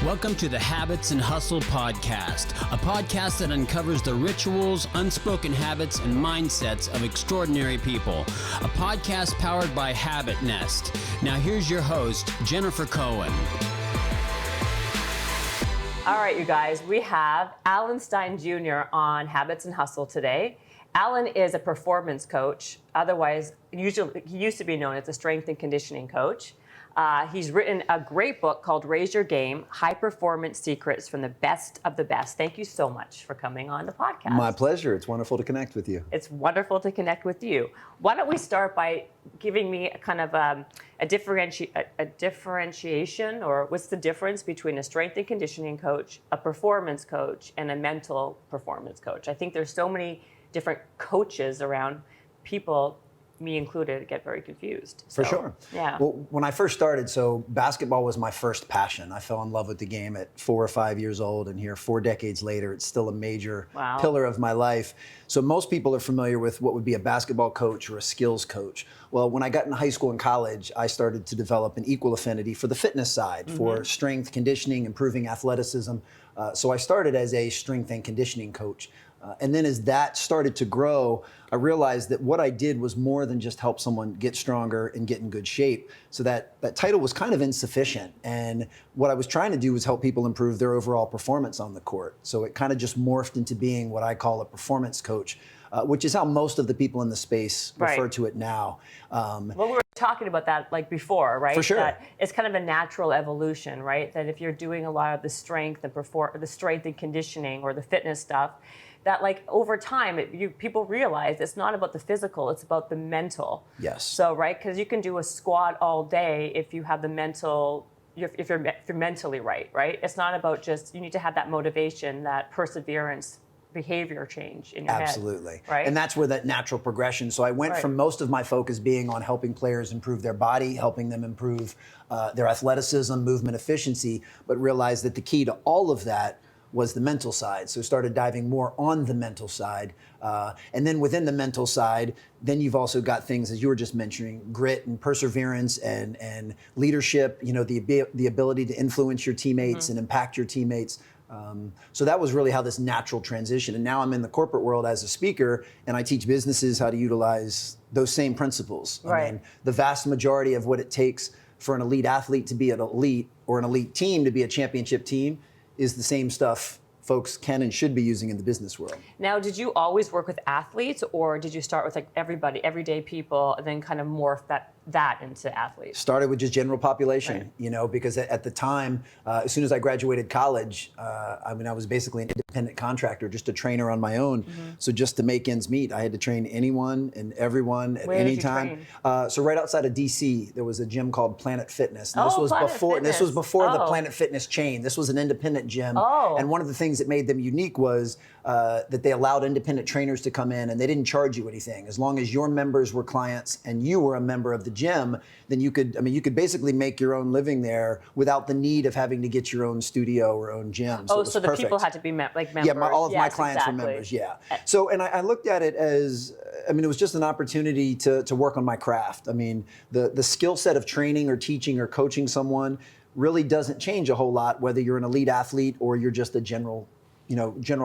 Welcome to the Habits and Hustle podcast, a podcast that uncovers the rituals, unspoken habits, and mindsets of extraordinary people. A podcast powered by Habit Nest. Now here's your host, Jennifer Cohen. All right, you guys, we have Stein Jr. on Habits and Hustle today. Alan is a performance coach, otherwise, he used to be known as a strength and conditioning coach. He's written a great book called Raise Your Game, High Performance Secrets from the Best of the Best. Thank you so much for coming on the podcast. My pleasure. It's wonderful to connect with you. It's wonderful to connect with you. Why don't we start by giving me a kind of a differentiation, or what's the difference between a strength and conditioning coach, a performance coach, and a mental performance coach? I think there's so many different coaches around. People, me included, get very confused. For sure. Yeah. Well, when I first started, so basketball was my first passion. I fell in love with the game at 4 or 5 years old, and here 4 decades later, it's still a major pillar of my life. So most people are familiar with what would be a basketball coach or a skills coach. Well, when I got into high school and college, I started to develop an equal affinity for the fitness side, for strength, conditioning, improving athleticism. So I started as a strength and conditioning coach. And then as that started to grow, I realized that what I did was more than just help someone get stronger and get in good shape. So that title was kind of insufficient. And what I was trying to do was help people improve their overall performance on the court. So it kind of just morphed into being what I call a performance coach, which is how most of the people in the space refer to it now. Well, we were talking about that like before, right? For sure. That it's kind of a natural evolution, right? That if you're doing a lot of the strength and the strength and conditioning or the fitness stuff, that like over time, people realize it's not about the physical, it's about the mental. Yes. So, right, because you can do a squat all day if you have the mental, if you're mentally right? It's not about just, you need to have that motivation, that perseverance, behavior change in your head. Absolutely. Right? And that's where that natural progression. So I went from most of my focus being on helping players improve their body, helping them improve their athleticism, movement efficiency, but realized that the key to all of that was the mental side. So started diving more on the mental side. And then within the mental side, then you've also got things, as you were just mentioning, grit and perseverance and leadership, the ability to influence your teammates and impact your teammates. So that was really how this natural transition. And now I'm in the corporate world as a speaker, and I teach businesses how to utilize those same principles. Right. I mean, the vast majority of what it takes for an elite athlete to be an elite, or an elite team to be a championship team, is the same stuff folks can and should be using in the business world. Now, did you always work with athletes, or did you start with like everybody, everyday people, and then kind of morph that into athletes? Started with just general population, because at the time, as soon as I graduated college, I was basically an independent contractor, just a trainer on my own. So just to make ends meet, I had to train anyone and everyone at any time. So right outside of DC, there was a gym called Planet Fitness. And this was before the Planet Fitness chain. This was an independent gym. And one of the things that made them unique was that they allowed independent trainers to come in, and they didn't charge you anything. As long as your members were clients and you were a member of the gym, then you could basically make your own living there without the need of having to get your own studio or own gym. So so the people had to be members. Yeah, all of my clients were members, yeah. So, and I looked at it as, it was just an opportunity to work on my craft. The skill set of training or teaching or coaching someone really doesn't change a whole lot, whether you're an elite athlete or you're just a general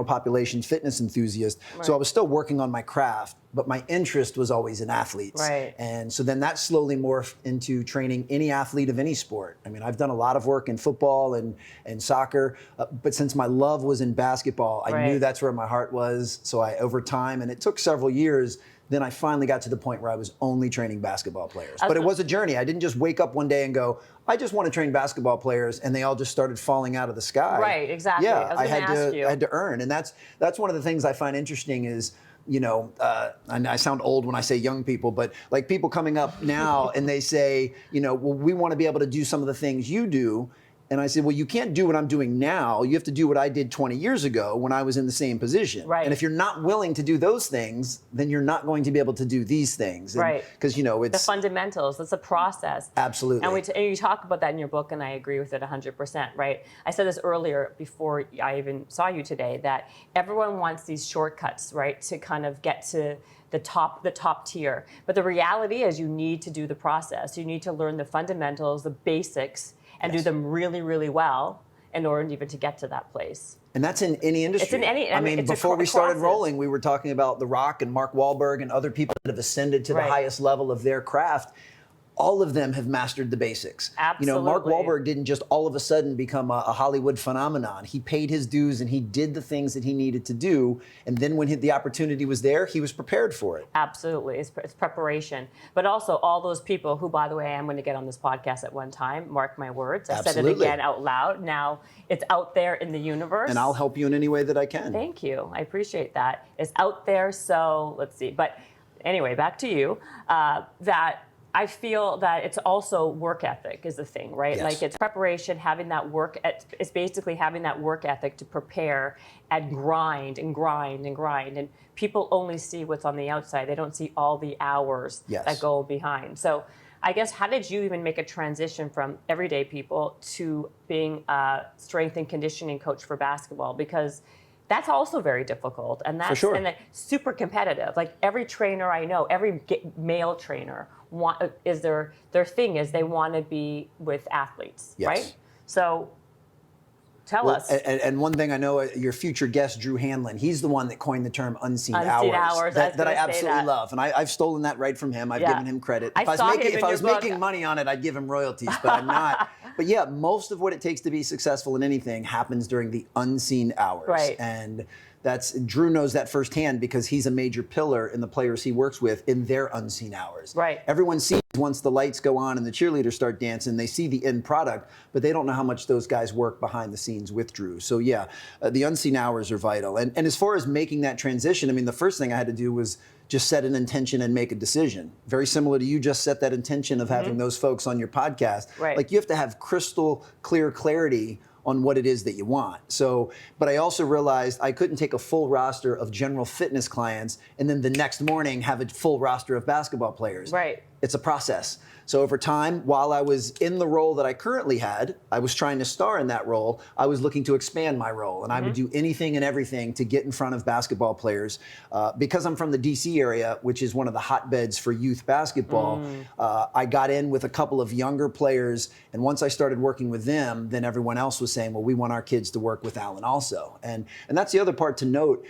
population fitness enthusiast. Right. So I was still working on my craft, but my interest was always in athletes. Right. And so then that slowly morphed into training any athlete of any sport. I've done a lot of work in football and soccer, but since my love was in basketball, I knew that's where my heart was. So over time, and it took several years, then I finally got to the point where I was only training basketball players. But it was a journey. I didn't just wake up one day and go, I just want to train basketball players, and they all just started falling out of the sky. Right, exactly. Yeah, I had to earn. And that's one of the things I find interesting is, and I sound old when I say young people, but like people coming up now and they say, well, we want to be able to do some of the things you do. And I said, well, you can't do what I'm doing now. You have to do what I did 20 years ago when I was in the same position. Right. And if you're not willing to do those things, then you're not going to be able to do these things. Right. Because, it's the fundamentals. It's a process. Absolutely. And you talk about that in your book, and I agree with it 100%, right? I said this earlier before I even saw you today, that everyone wants these shortcuts, right, to kind of get to the top tier. But the reality is you need to do the process. You need to learn the fundamentals, the basics, and do them really, really well. in order even to get to that place. And that's in any industry. It's in any. I mean, before we started rolling, we were talking about The Rock and Mark Wahlberg and other people that have ascended to the highest level of their craft. All of them have mastered the basics. Absolutely. Mark Wahlberg didn't just all of a sudden become a Hollywood phenomenon. He paid his dues and he did the things that he needed to do. And then when the opportunity was there, he was prepared for it. Absolutely. It's preparation. But also all those people who, by the way, I'm going to get on this podcast at one time. Mark my words. I said it again out loud. Now it's out there in the universe. And I'll help you in any way that I can. Thank you. I appreciate that. It's out there. So let's see. But anyway, back to you. That I feel that it's also work ethic is the thing, right? Yes. Like it's preparation, having that work. It's basically having that work ethic to prepare and grind and grind and grind. And people only see what's on the outside. They don't see all the hours that go behind. So I guess how did you even make a transition from everyday people to being a strength and conditioning coach for basketball? Because that's also very difficult, and that's and super competitive. Like every trainer I know, every male trainer is their thing is they want to be with athletes, right? So tell us. And one thing I know, your future guest, Drew Hanlon, he's the one that coined the term unseen hours. That I absolutely love. And I've stolen that right from him. I've given him credit. If I was making money on it, I'd give him royalties, but I'm not. But yeah, most of what it takes to be successful in anything happens during the unseen hours. Right. And Drew knows that firsthand because he's a major pillar in the players he works with in their unseen hours. Right. Everyone sees once the lights go on and the cheerleaders start dancing, they see the end product, but they don't know how much those guys work behind the scenes with Drew. So yeah, the unseen hours are vital. And as far as making that transition, I mean, the first thing I had to do was just set an intention and make a decision. Very similar to you just set that intention of having those folks on your podcast. Right. Like you have to have crystal clear clarity on what it is that you want. So, but I also realized I couldn't take a full roster of general fitness clients and then the next morning have a full roster of basketball players. Right. It's a process. So over time, while I was in the role that I currently had, I was trying to star in that role, I was looking to expand my role. And I would do anything and everything to get in front of basketball players. Because I'm from the DC area, which is one of the hotbeds for youth basketball, I got in with a couple of younger players. And once I started working with them, then everyone else was saying, well, we want our kids to work with Alan also. And that's the other part to note.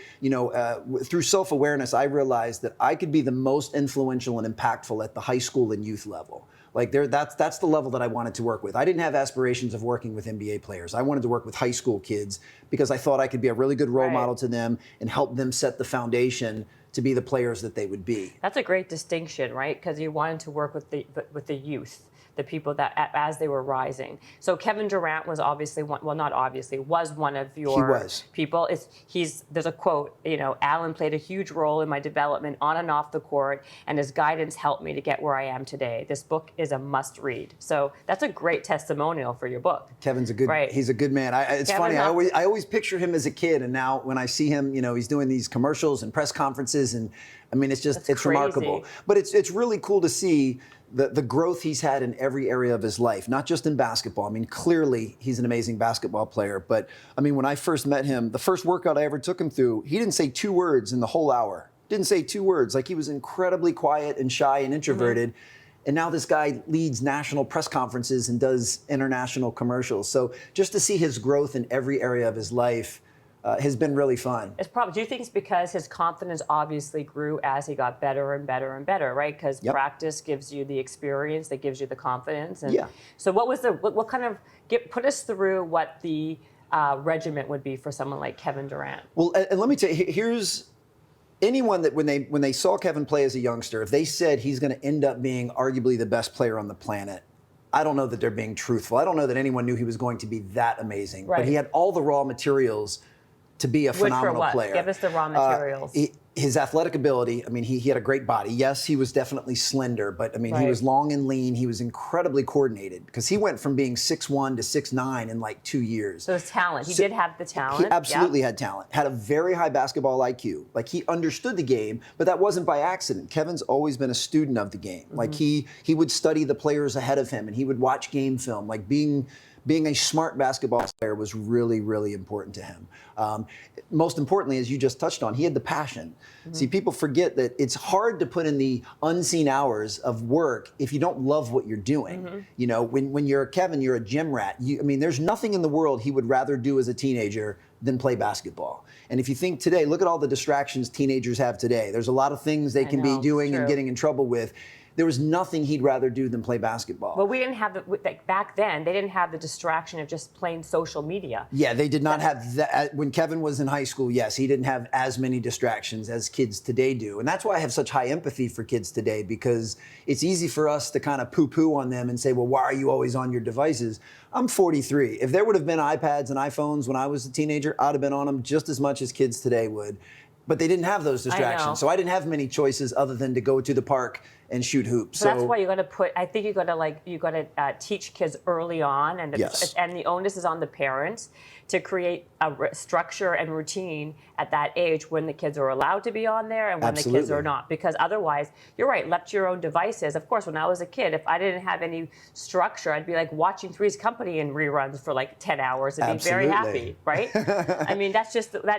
Through self-awareness, I realized that I could be the most influential and impactful at the high school and youth level. Like that's the level that I wanted to work with. I didn't have aspirations of working with NBA players. I wanted to work with high school kids because I thought I could be a really good role model to them and help them set the foundation to be the players that they would be. That's a great distinction, right? Because you wanted to work with the youth, the people that as they were rising. So Kevin Durant was obviously was one of your people. There's a quote, Alan played a huge role in my development on and off the court, and his guidance helped me to get where I am today. This book is a must read. So that's a great testimonial for your book. Kevin's he's a good man. It's funny, I always picture him as a kid, and now when I see him, he's doing these commercials and press conferences, and I mean, it's remarkable. But it's really cool to see the growth he's had in every area of his life, not just in basketball. I mean, clearly he's an amazing basketball player. But I mean, when I first met him, the first workout I ever took him through, he didn't say 2 words in the whole hour. Didn't say 2 words. Like he was incredibly quiet and shy and introverted. And now this guy leads national press conferences and does international commercials. So just to see his growth in every area of his life has been really fun. Do you think it's because his confidence obviously grew as he got better and better and better, right? Because practice gives you the experience, that gives you the confidence. And so what kind of, put us through what the regimen would be for someone like Kevin Durant? Well, and let me tell you, here's anyone that when they saw Kevin play as a youngster, if they said he's going to end up being arguably the best player on the planet, I don't know that they're being truthful. I don't know that anyone knew he was going to be that amazing. Right. But he had all the raw materials to be a phenomenal player. Give us the raw materials. His athletic ability, I mean, he had a great body. Yes, he was definitely slender, but I mean, he was long and lean. He was incredibly coordinated because he went from being 6'1" to 6'9" in like 2 years. So his talent, he did have the talent. He absolutely had talent. Had a very high basketball IQ. Like he understood the game, but that wasn't by accident. Kevin's always been a student of the game. Like he would study the players ahead of him and he would watch game film. Like being being a smart basketball player was really, really important to him. Most importantly, as you just touched on, he had the passion. See, people forget that it's hard to put in the unseen hours of work if you don't love what you're doing. You know, when you're Kevin, you're a gym rat. I mean, there's nothing in the world he would rather do as a teenager than play basketball. And if you think today, look at all the distractions teenagers have today. There's a lot of things they can be doing and getting in trouble with. There was nothing he'd rather do than play basketball. Well, we didn't have back then. They didn't have the distraction of just plain social media. Yeah, they did not have that. When Kevin was in high school, yes, he didn't have as many distractions as kids today do. And that's why I have such high empathy for kids today, because it's easy for us to kind of poo-poo on them and say, well, why are you always on your devices? I'm 43. If there would have been iPads and iPhones when I was a teenager, I'd have been on them just as much as kids today would. But they didn't have those distractions. So I didn't have many choices other than to go to the park and shoot hoops. So that's why you got to I think you got to teach kids early on, and the onus is on the parents to create a structure and routine at that age when the kids are allowed to be on there and when the kids are not. Because otherwise, you're right, left to your own devices. Of course, when I was a kid, if I didn't have any structure, I'd be like watching Three's Company in reruns for like 10 hours and be very happy, right? I mean, that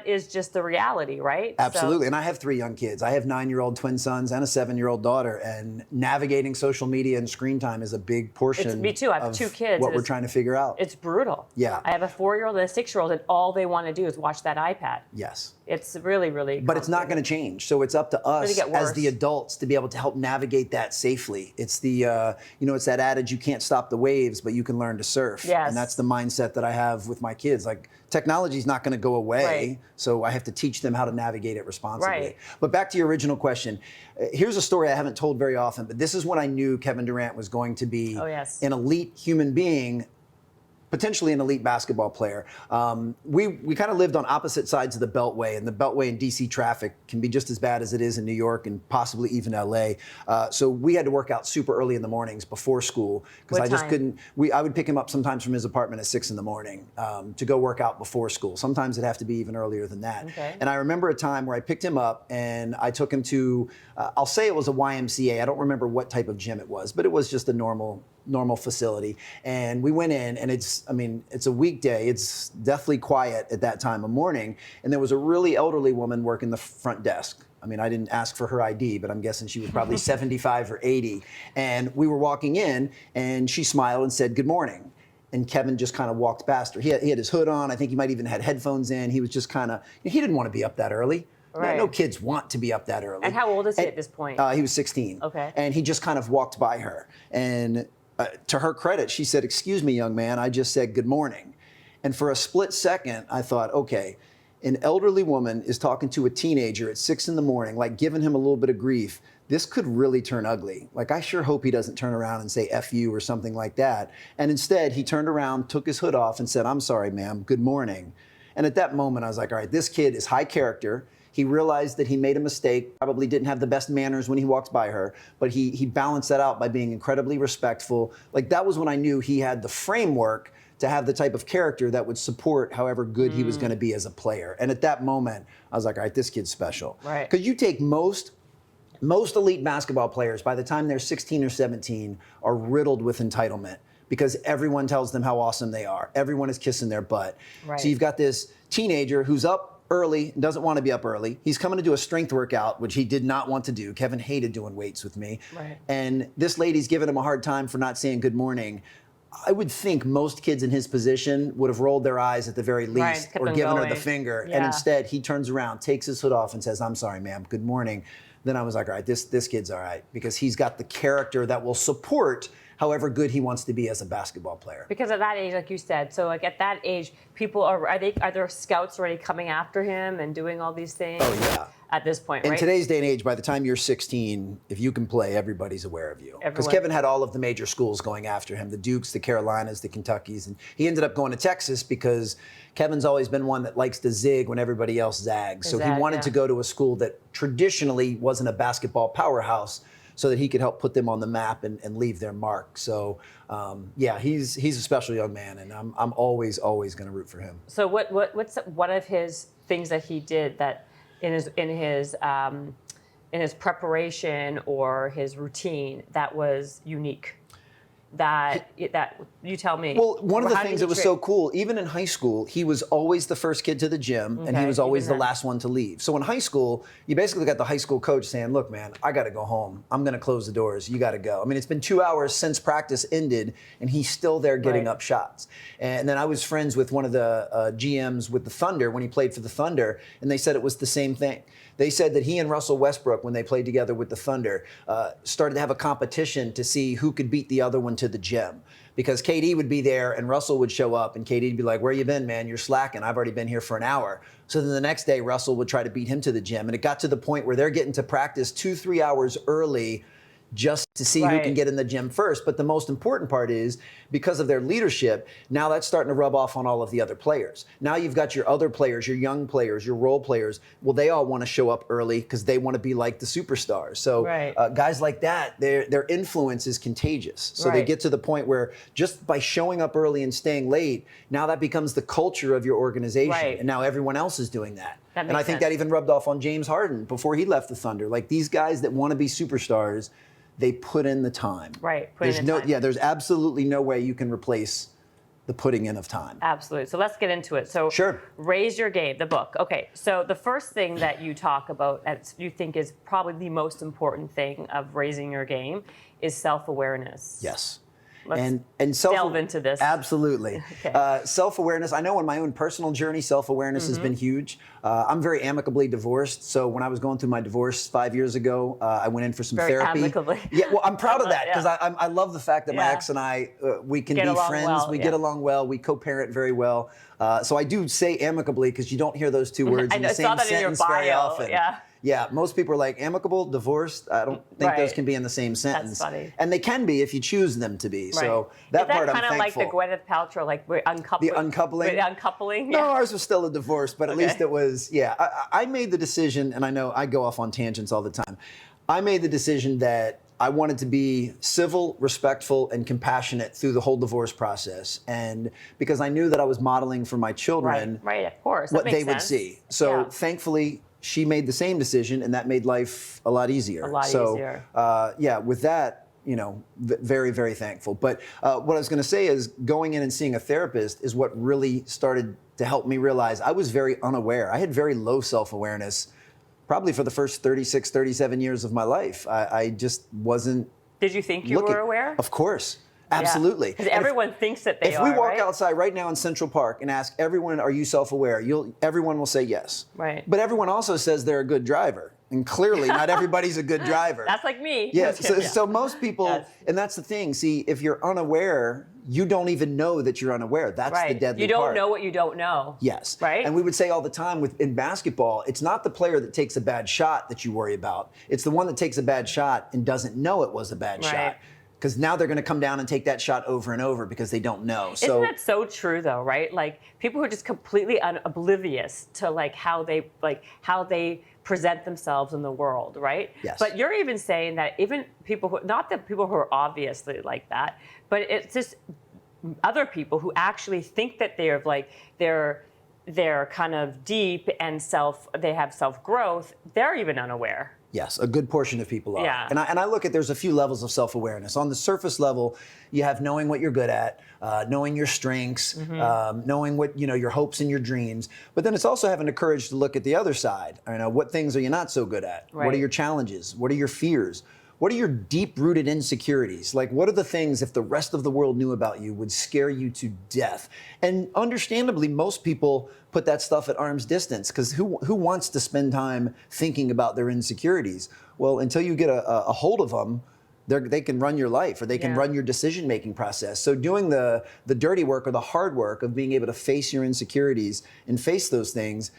is just the reality, right? Absolutely. And I have 3 young kids. I have 9-year-old twin sons and a 7-year-old daughter. And navigating social media and screen time is a big portion. Me too. I have 2 kids. What we're trying to figure out. It's brutal. Yeah. I have a 4-year-old and a 6-year-old, and all they want to do is watch that iPad. Yes. It's really, really But it's not going to change. So it's up to us as the adults to be able to help navigate that safely. It's the, it's that adage, you can't stop the waves, but you can learn to surf. Yes. And that's the mindset that I have with my kids. Like, technology's not going to go away, so I have to teach them how to navigate it responsibly. Right. But back to your original question, here's a story I haven't told very often, but this is when I knew Kevin Durant was going to be an elite human being, potentially an elite basketball player. We kind of lived on opposite sides of the Beltway, and the Beltway in DC traffic can be just as bad as it is in New York and possibly even LA. So we had to work out super early in the mornings before school because I just couldn't. I would pick him up sometimes from his apartment at 6 in the morning to go work out before school. Sometimes it'd have to be even earlier than that. Okay. And I remember a time where I picked him up and I took him to, I'll say it was a YMCA. I don't remember what type of gym it was, but it was just a normal facility. And we went in, and it's a weekday. It's deathly quiet at that time of morning. And there was a really elderly woman working the front desk. I mean, I didn't ask for her ID, but I'm guessing she was probably 75 or 80. And we were walking in, and she smiled and said, "Good morning." And Kevin just kind of walked past her. He had his hood on. I think he might even had headphones in. He was just kind of, he didn't want to be up that early. Right. No kids want to be up that early. And how old is he at this point? He was 16. Okay. And he just kind of walked by her. And to her credit, she said, "Excuse me, young man, I just said good morning." And for a split second, I thought, okay, an elderly woman is talking to a teenager at 6 in the morning, like giving him a little bit of grief. This could really turn ugly. Like, I sure hope he doesn't turn around and say F you or something like that. And instead, he turned around, took his hood off and said, "I'm sorry, ma'am, good morning." And at that moment, I was like, all right, this kid is high character. He realized that he made a mistake, probably didn't have the best manners when he walked by her, but he balanced that out by being incredibly respectful. Like, that was when I knew he had the framework to have the type of character that would support however good he was going to be as a player. And at that moment, I was like, all right, this kid's special. Right. Because you take most elite basketball players, by the time they're 16 or 17, are riddled with entitlement because everyone tells them how awesome they are. Everyone is kissing their butt. Right. So you've got this teenager who's up early, doesn't want to be up early. He's coming to do a strength workout, which he did not want to do. Kevin hated doing weights with me. Right. And this lady's giving him a hard time for not saying good morning. I would think most kids in his position would have rolled their eyes at the very least or given her the finger. Yeah. And instead, he turns around, takes his hood off and says, "I'm sorry, ma'am, good morning." Then I was like, all right, this kid's all right because he's got the character that will support however good he wants to be as a basketball player. Because at that age, like you said, so like at that age, people are there scouts already coming after him and doing all these things? Oh, yeah. At this point, In right? today's day and age, by the time you're 16, if you can play, everybody's aware of you. Because Kevin had all of the major schools going after him, the Dukes, the Carolinas, the Kentuckys, and he ended up going to Texas because Kevin's always been one that likes to zig when everybody else zags. So he wanted to go to a school that traditionally wasn't a basketball powerhouse so that he could help put them on the map and leave their mark. So, he's a special young man, and I'm always going to root for him. So what's one of his things that he did that in his preparation or his routine that was unique? that you tell me? Well, one of the things that was so cool, even in high school, he was always the first kid to the gym, and he was always the last one to leave. So in high school, you basically got the high school coach saying, look, man, I got to go home. I'm going to close the doors. You got to go. I mean, it's been 2 hours since practice ended, and he's still there getting up shots. And then I was friends with one of the GMs with the Thunder when he played for the Thunder, and they said it was the same thing. They said that he and Russell Westbrook, when they played together with the Thunder, started to have a competition to see who could beat the other one to the gym. Because KD would be there and Russell would show up and KD would be like, where you been, man? You're slacking. I've already been here for an hour. So then the next day, Russell would try to beat him to the gym. And it got to the point where they're getting to practice 2-3 hours early just to see who can get in the gym first. But the most important part is, because of their leadership, now that's starting to rub off on all of the other players. Now you've got your other players, your young players, your role players. Well, they all want to show up early because they want to be like the superstars. So guys like that, their influence is contagious. So they get to the point where just by showing up early and staying late, now that becomes the culture of your organization. And now everyone else is doing that. And I think that even rubbed off on James Harden before he left the Thunder. Like, these guys that want to be superstars, they put in the time. There's absolutely no way you can replace the putting in of time. Absolutely. So let's get into it. So Raise Your Game, the book. Okay, so the first thing that you talk about, that you think is probably the most important thing of raising your game, is self-awareness. Yes. Let's delve into this. Absolutely. Self-awareness. I know in my own personal journey, self-awareness has been huge. I'm very amicably divorced. So when I was going through my divorce 5 years ago, I went in for some therapy. Amicably. Yeah, well, I'm proud of that because I love the fact that my ex and I, we can be friends. Well, we get along well. We co-parent very well. So I do say amicably because you don't hear those two words in the same sentence very often. Yeah, most people are like, amicable, divorced. I don't think those can be in the same sentence. That's funny. And they can be if you choose them to be. So that part I'm thankful. Is that kind of like the Gwyneth Paltrow, like we're uncoupling? The uncoupling? The uncoupling? No, ours was still a divorce, but at least it was, I made the decision, and I know I go off on tangents all the time. I made the decision that I wanted to be civil, respectful, and compassionate through the whole divorce process. And because I knew that I was modeling for my children of course. what they would see. So thankfully, she made the same decision, and that made life a lot easier. Easier. With that, very, very thankful. But what I was going to say is, going in and seeing a therapist is what really started to help me realize I was very unaware. I had very low self-awareness, probably for the first 36, 37 years of my life. I just wasn't. Did you think you were aware? Of course. Absolutely. Because everyone thinks that they are. If we walk outside right now in Central Park and ask everyone, are you self-aware? Everyone will say yes. But everyone also says they're a good driver. And clearly, not everybody's a good driver. That's like me. Yeah. So most people, and that's the thing. See, if you're unaware, you don't even know that you're unaware. That's the deadly part. You don't know what you don't know. Yes. Right. And we would say all the time in basketball, it's not the player that takes a bad shot that you worry about. It's the one that takes a bad shot and doesn't know it was a bad shot. Because now they're going to come down and take that shot over and over because they don't know. Isn't that so true, though? Right? Like, people who are just completely oblivious to how they present themselves in the world, right? Yes. But you're even saying that even people who, not the people who are obviously like that, but it's just other people who actually think that they're kind of deep and they have self-growth, they're even unaware. Yes, a good portion of people are. Yeah. And I look at, there's a few levels of self-awareness. On the surface level, you have knowing what you're good at, knowing your strengths, knowing what, your hopes and your dreams. But then it's also having the courage to look at the other side. What things are you not so good at? What are your challenges? What are your fears? What are your deep-rooted insecurities? Like, what are the things, if the rest of the world knew about you, would scare you to death? And understandably, most people put that stuff at arm's distance, because who wants to spend time thinking about their insecurities? Well, until you get a hold of them, they can run your life, or they can run your decision-making process. So doing the dirty work or the hard work of being able to face your insecurities and face those things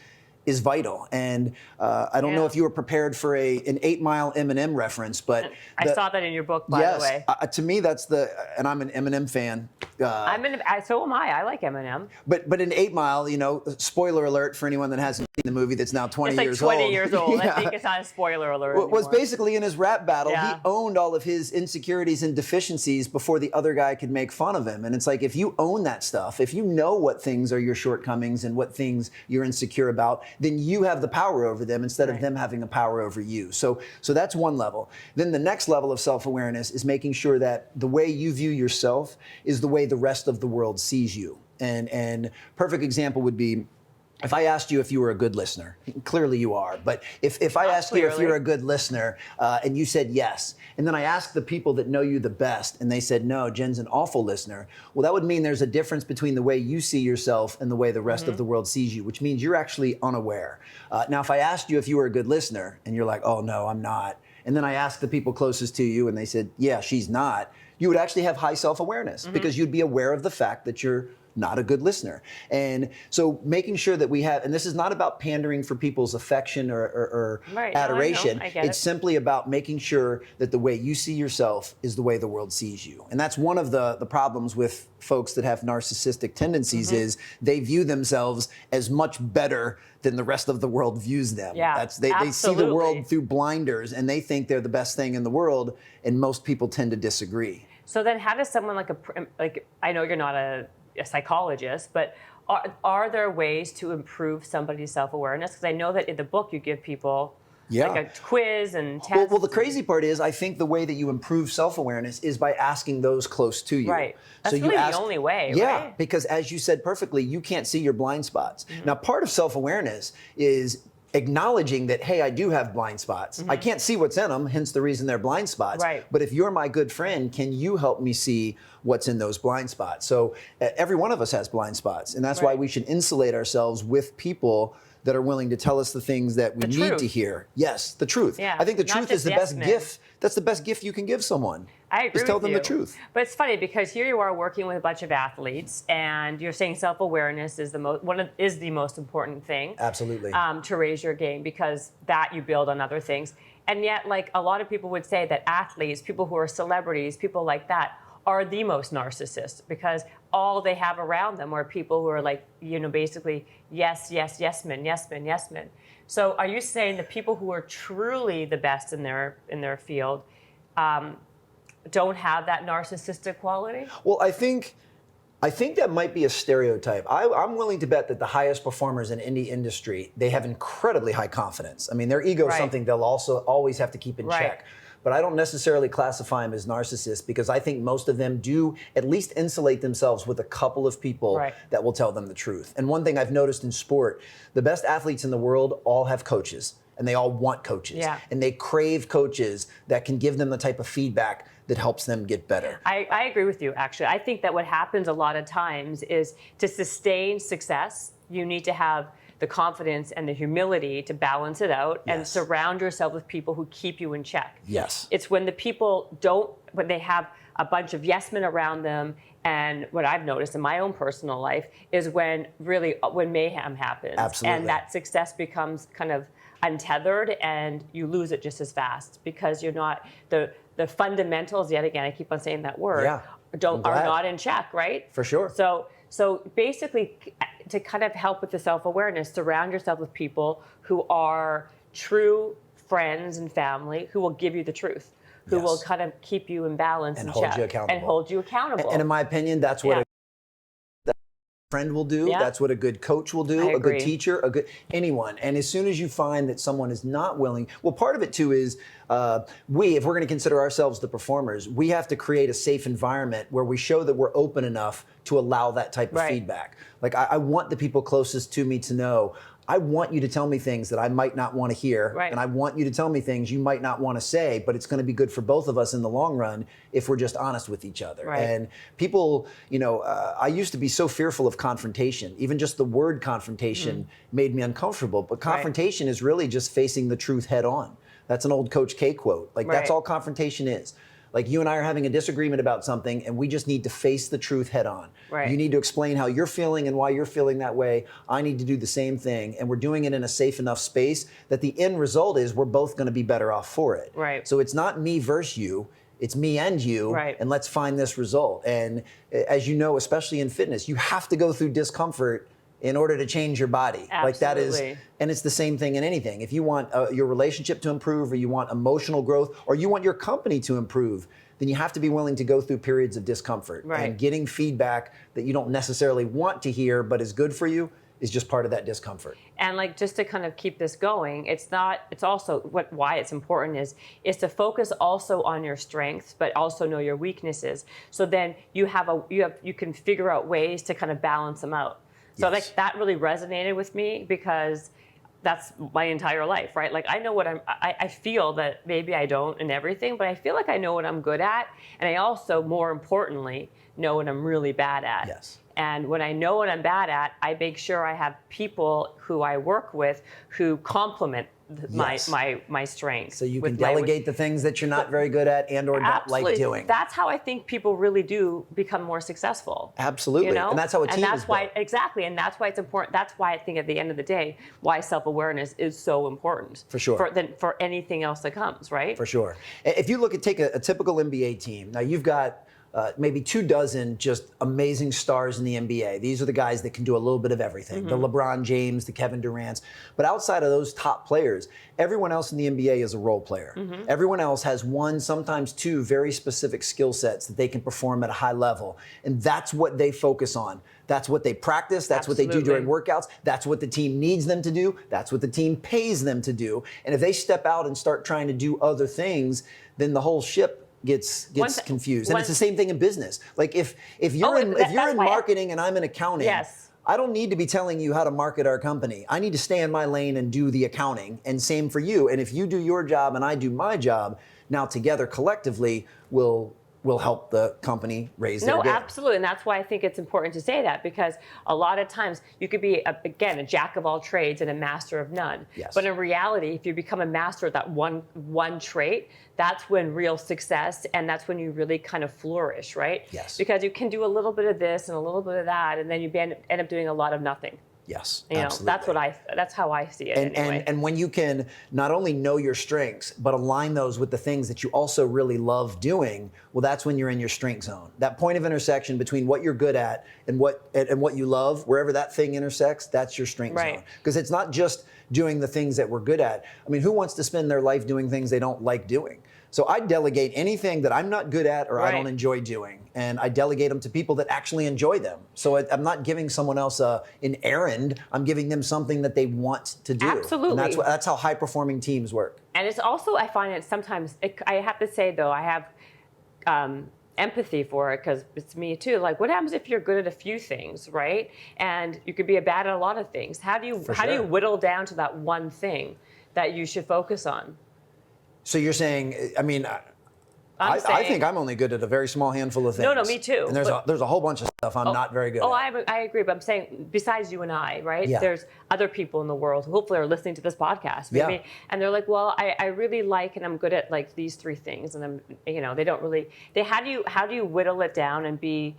is vital. And I don't know if you were prepared for an 8 Mile Eminem reference, but I saw that in your book, by the way. To me, and I'm an Eminem fan. So am I. I like Eminem. But in 8 Mile, you know, spoiler alert for anyone that hasn't seen the movie that's now 20 years old. It's like 20 years old. Yeah. I think it's not a spoiler alert anymore. Was basically in his rap battle, Yeah. he owned all of his insecurities and deficiencies before the other guy could make fun of him. And it's like, if you own that stuff, if you know what things are your shortcomings and what things you're insecure about, then you have the power over them instead of them having a power over you. So that's one level. Then the next level of self-awareness is making sure that the way you view yourself is the way the rest of the world sees you. And perfect example would be, if I asked you if you were a good listener, clearly you are, but if I asked you if you're a good listener and you said yes, and then I asked the people that know you the best and they said, no, Jen's an awful listener, well, that would mean there's a difference between the way you see yourself and the way the rest of the world sees you, which means you're actually unaware. Now, if I asked you if you were a good listener and you're like, oh, no, I'm not, and then I asked the people closest to you and they said, yeah, she's not, you would actually have high self-awareness because you'd be aware of the fact that you're not a good listener. And so making sure that we have, and this is not about pandering for people's affection or adoration. No, I get it's simply about making sure that the way you see yourself is the way the world sees you. And that's one of the problems with folks that have narcissistic tendencies is they view themselves as much better than the rest of the world views them. Yeah, they see the world through blinders and they think they're the best thing in the world, and most people tend to disagree. So then how does someone like I know you're not a psychologist, but are there ways to improve somebody's self-awareness? Because I know that in the book you give people like a quiz and tests. Well, the crazy part is I think the way that you improve self-awareness is by asking those close to you. Right. That's really the only way, yeah, right? because as you said perfectly, you can't see your blind spots. Now, part of self-awareness is acknowledging that, hey, I do have blind spots. I can't see what's in them, hence the reason they're blind spots. Right. But if you're my good friend, can you help me see what's in those blind spots? So every one of us has blind spots, and that's why we should insulate ourselves with people that are willing to tell us the things that we need to hear. Yes, the truth. Yeah, I think the truth is the best men. gift. That's the best gift you can give someone. I agree Just tell with them you. the truth. But it's funny because here you are working with a bunch of athletes, and you're saying self-awareness is the most important thing. Absolutely. To raise your game, because that you build on other things. And yet, like a lot of people would say that athletes, people who are celebrities, people like that, are the most narcissists because all they have around them are people who are like, basically yes men. So are you saying that people who are truly the best in their field don't have that narcissistic quality? Well, I think that might be a stereotype. I'm willing to bet that the highest performers in any industry, they have incredibly high confidence. I mean, their ego is something they'll also always have to keep in check. But I don't necessarily classify them as narcissists because I think most of them do at least insulate themselves with a couple of people that will tell them the truth. And one thing I've noticed in sport, the best athletes in the world all have coaches. And they all want coaches. Yeah. And they crave coaches that can give them the type of feedback that helps them get better. I agree with you, actually. I think that what happens a lot of times is to sustain success, you need to have the confidence and the humility to balance it out and surround yourself with people who keep you in check. Yes. It's when the people when they have a bunch of yes men around them, and what I've noticed in my own personal life is when mayhem happens. Absolutely. And that success becomes kind of untethered and you lose it just as fast because you're not, the fundamentals, yet again, I keep on saying that word, are not in check, right? For sure. So basically, to kind of help with the self-awareness, surround yourself with people who are true friends and family who will give you the truth, who will kind of keep you in balance and hold you accountable. And hold you accountable. And in my opinion, that's what a friend will do. That's what a good coach will do, a good teacher, anyone. And as soon as you find that someone is not willing, well, part of it too is if we're going to consider ourselves the performers, we have to create a safe environment where we show that we're open enough to allow that type of feedback. Like I want the people closest to me to know, I want you to tell me things that I might not want to hear, and I want you to tell me things you might not want to say, but it's going to be good for both of us in the long run if we're just honest with each other. And people, I used to be so fearful of confrontation. Even just the word confrontation made me uncomfortable, but confrontation is really just facing the truth head on. That's an old Coach K quote. Like that's all confrontation is. Like you and I are having a disagreement about something and we just need to face the truth head on. You need to explain how you're feeling and why you're feeling that way. I need to do the same thing. And we're doing it in a safe enough space that the end result is we're both going to be better off for it. So it's not me versus you. It's me and you, and let's find this result. And as you know, especially in fitness, you have to go through discomfort in order to change your body. Absolutely. Like that is, and it's the same thing in anything. If you want your relationship to improve, or you want emotional growth, or you want your company to improve, then you have to be willing to go through periods of discomfort. And getting feedback that you don't necessarily want to hear but is good for you is just part of that discomfort. And like, just to kind of keep this going, it's also why it's important is to focus also on your strengths, but also know your weaknesses. So then you can figure out ways to kind of balance them out. So like that really resonated with me, because that's my entire life, right? Like I know what I feel that maybe I don't in everything, but I feel like I know what I'm good at. And I also, more importantly, know what I'm really bad at. Yes. And when I know what I'm bad at, I make sure I have people who I work with who complement my strengths. So you can delegate the things that you're not very good at and or don't like doing. That's how I think people really do become more successful. Absolutely. You know? And that's how a team is built. Exactly. And that's why it's important. That's why I think at the end of the day, why self-awareness is so important. For sure. For anything else that comes, right? For sure. If you take a typical NBA team, now you've got maybe 24 just amazing stars in the NBA. These are the guys that can do a little bit of everything. The LeBron James, the Kevin Durants. But outside of those top players, everyone else in the NBA is a role player. Everyone else has one, sometimes two very specific skill sets that they can perform at a high level. And that's what they focus on. That's what they practice. That's what they do during workouts. That's what the team needs them to do. That's what the team pays them to do. And if they step out and start trying to do other things, then the whole ship gets confused. And it's the same thing in business. Like if you're in marketing and I'm in accounting, I don't need to be telling you how to market our company. I need to stay in my lane and do the accounting, and same for you. And if you do your job and I do my job, now together collectively will help the company raise their game. No, absolutely. And that's why I think it's important to say that, because a lot of times you could be, a jack of all trades and a master of none. Yes. But in reality, if you become a master of that one trait, that's when real success, and that's when you really kind of flourish, right? Yes. Because you can do a little bit of this and a little bit of that, and then you end up doing a lot of nothing. Yes, absolutely. That's how I see it. Anyway. And when you can not only know your strengths, but align those with the things that you also really love doing, well, that's when you're in your strength zone. That point of intersection between what you're good at and what you love, wherever that thing intersects, that's your strength zone. Because it's not just doing the things that we're good at. I mean, who wants to spend their life doing things they don't like doing? So I delegate anything that I'm not good at or I don't enjoy doing, and I delegate them to people that actually enjoy them. So I'm not giving someone else an errand. I'm giving them something that they want to do. Absolutely. And that's how high-performing teams work. And it's also, I find it sometimes, I have to say though, I have empathy for it, because it's me too. Like, what happens if you're good at a few things, right? And you could be bad at a lot of things. How do you whittle down to that one thing that you should focus on? So you're saying, I mean, I think I'm only good at a very small handful of things. No, me too. And there's a whole bunch of stuff I'm not very good at. I agree, but I'm saying, besides you and I, right? Yeah. There's other people in the world who hopefully are listening to this podcast, maybe, yeah. And they're like, well, I really like and I'm good at like these three things, and I'm, they don't really. How do you whittle it down and be?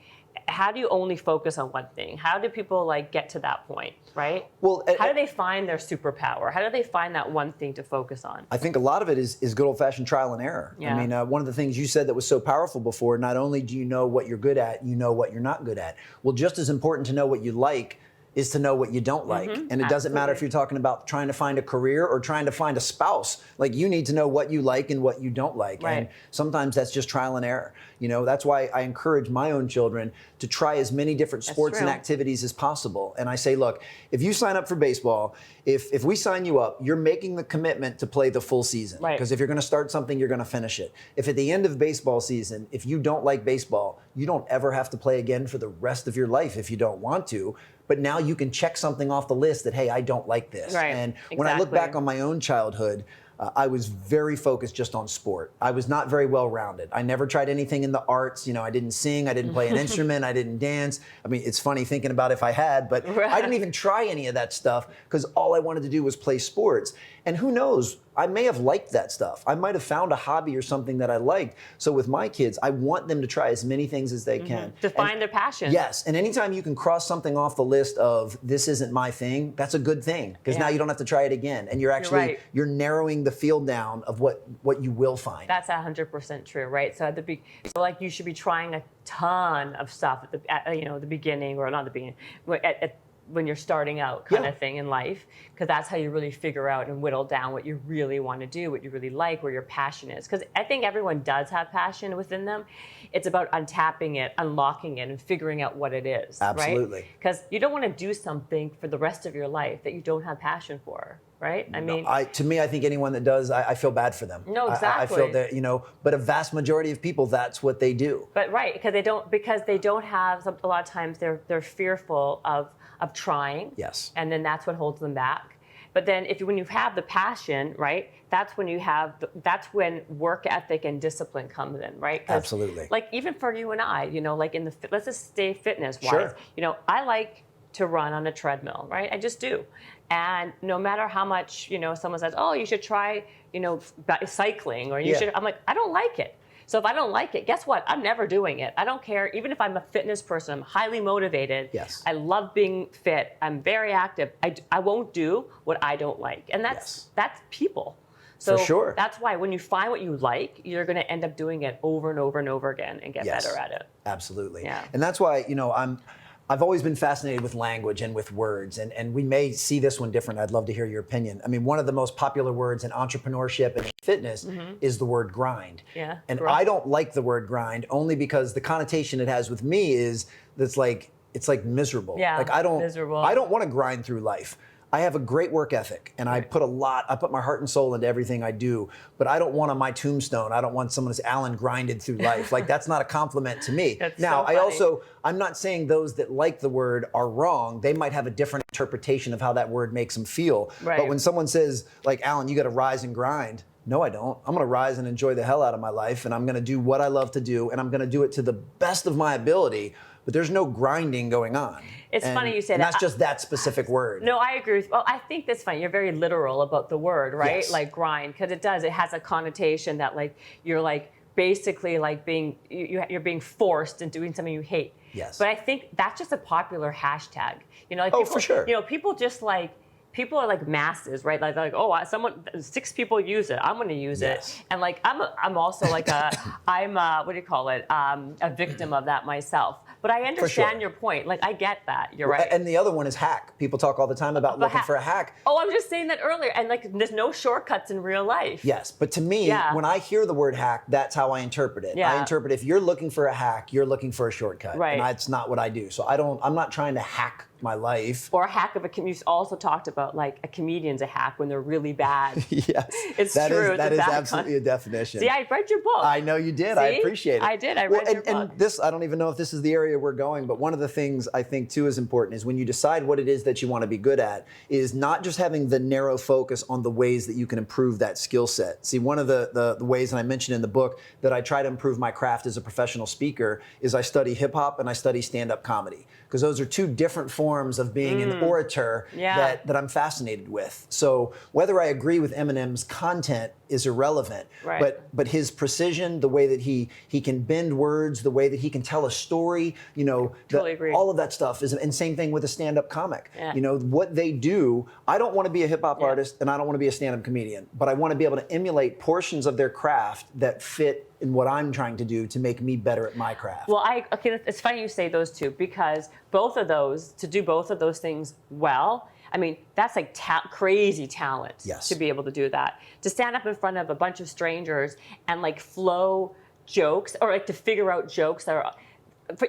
How do you only focus on one thing? How do people like get to that point, right? Well, how do they find their superpower? How do they find that one thing to focus on? I think a lot of it is good old-fashioned trial and error. Yeah. I mean, one of the things you said that was so powerful before, not only do you know what you're good at, you know what you're not good at. Well, just as important to know what you like is to know what you don't like. And it doesn't matter if you're talking about trying to find a career or trying to find a spouse. Like, you need to know what you like and what you don't like. Right. And sometimes that's just trial and error. That's why I encourage my own children to try as many different sports and activities as possible. And I say, look, if you sign up for baseball, if we sign you up, you're making the commitment to play the full season. Right. Because if you're going to start something, you're going to finish it. If at the end of baseball season, if you don't like baseball, you don't ever have to play again for the rest of your life if you don't want to. But now you can check something off the list that, hey, I don't like this. Right. And when I look back on my own childhood, I was very focused just on sport. I was not very well-rounded. I never tried anything in the arts. I didn't sing. I didn't play an instrument. I didn't dance. I mean, it's funny thinking about if I had, but I didn't even try any of that stuff because all I wanted to do was play sports. And who knows, I may have liked that stuff. I might have found a hobby or something that I liked. So with my kids, I want them to try as many things as they can. To find their passion. Yes, and anytime you can cross something off the list of this isn't my thing, that's a good thing, because now you don't have to try it again. And you're narrowing the the feel down of what you will find. That's 100% true, right? So so like you should be trying a ton of stuff at the beginning, or not the beginning, when you're starting out kind of thing in life, because that's how you really figure out and whittle down what you really want to do, what you really like, where your passion is. Because I think everyone does have passion within them. It's about untapping it, unlocking it, and figuring out what it is. Absolutely. Because you don't want to do something for the rest of your life that you don't have passion for, right? I mean, to me, I think anyone that does, I feel bad for them. No, exactly. I feel that, but a vast majority of people, that's what they do. But right, because they don't have, a lot of times they're fearful of trying. Yes. And then that's what holds them back. But then when you have the passion, right, that's when that's when work ethic and discipline comes in, right? Absolutely. Like even for you and I, like let's just stay fitness wise. Sure. I like to run on a treadmill, right? I just do. And no matter how much, someone says, oh, you should try, cycling, or you should, I'm like, I don't like it. So if I don't like it, guess what? I'm never doing it. I don't care. Even if I'm a fitness person, I'm highly motivated. Yes. I love being fit. I'm very active. I won't do what I don't like. And that's people. So for sure. That's why when you find what you like, you're going to end up doing it over and over and over again and get better at it. Absolutely. Yeah. And that's why, I've always been fascinated with language and with words, and we may see this one different. I'd love to hear your opinion. I mean, one of the most popular words in entrepreneurship and fitness is the word grind. Yeah. And I don't like the word grind only because the connotation it has with me is it's like miserable. Yeah. Like I don't miserable. want to grind through life. I have a great work ethic, and I put my heart and soul into everything I do, but I don't want on my tombstone, I don't want someone as Alan grinded through life. Like, that's not a compliment to me. Now, I'm not saying those that like the word are wrong. They might have a different interpretation of how that word makes them feel. Right. But when someone says, like, Alan, you got to rise and grind. No, I don't. I'm going to rise and enjoy the hell out of my life, and I'm going to do what I love to do, and I'm going to do it to the best of my ability, but there's no grinding going on. It's funny you say that. And that's just that specific word. No, I agree with. Well, I think that's funny. You're very literal about the word, right? Yes. Like grind, because it has a connotation that like you're like basically like you're being forced into doing something you hate. Yes. But I think that's just a popular hashtag. Like Oh, people, for sure. People just like. People are like masses, right? Like 6 people use it. I'm going to use it, and like I'm also like what do you call it? A victim of that myself. But I understand your point. Like I get that. You're right. And the other one is hack. People talk all the time about looking for a hack. Oh, I was just saying that earlier. And like, there's no shortcuts in real life. Yes, but to me, when I hear the word hack, that's how I interpret it. Yeah. I interpret if you're looking for a hack, you're looking for a shortcut. Right. And that's not what I do. So I'm not trying to hack my life. Or a hack of you also talked about like a comedian's a hack when they're really bad. Yes. It's true. It's that is absolutely a definition. See, I read your book. I know you did. See? I appreciate it. I did. I read your book. And this, I don't even know if this is the area we're going, but one of the things I think too is important is when you decide what it is that you want to be good at is not just having the narrow focus on the ways that you can improve that skill set. See, one of the ways, and I mentioned in the book, that I try to improve my craft as a professional speaker is I study hip hop and I study stand-up comedy, because those are two different forms of being an orator that I'm fascinated with. So whether I agree with Eminem's content is irrelevant, but his precision, the way that he can bend words, the way that he can tell a story, Totally agree. all of that stuff is, and same thing with a stand-up comic. Yeah. What they do, I don't want to be a hip hop artist and I don't want to be a stand-up comedian, but I want to be able to emulate portions of their craft that fit in what I'm trying to do to make me better at my craft. Well, it's funny you say those two, because to do both of those things well, I mean, that's like crazy talent to be able to do that. To stand up in front of a bunch of strangers and like flow jokes, or like to figure out jokes that are,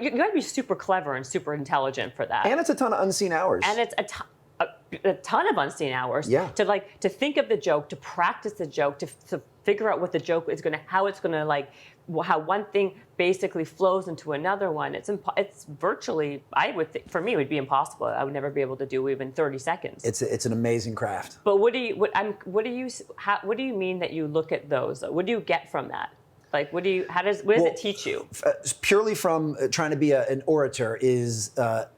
you got to be super clever and super intelligent for that. And it's a ton of unseen hours. And it's a ton of unseen hours to think of the joke, to practice the joke, to figure out what the joke is how one thing basically flows into another one. It's virtually, I would think, for me, it would be impossible. I would never be able to do even 30 seconds. It's an amazing craft. But what do you mean that you look at those? What do you get from that? Like, what does it teach you? Purely from trying to be an orator is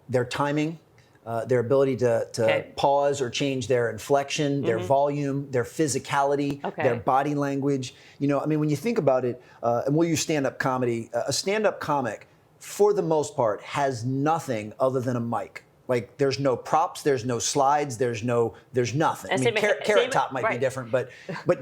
their timing, their ability to pause or change their inflection, their volume, their physicality, their body language. When you think about it, and we'll use stand-up comedy, a stand-up comic, for the most part, has nothing other than a mic. Like there's no props, there's no slides, there's nothing. I mean, Carrot Top might be different, but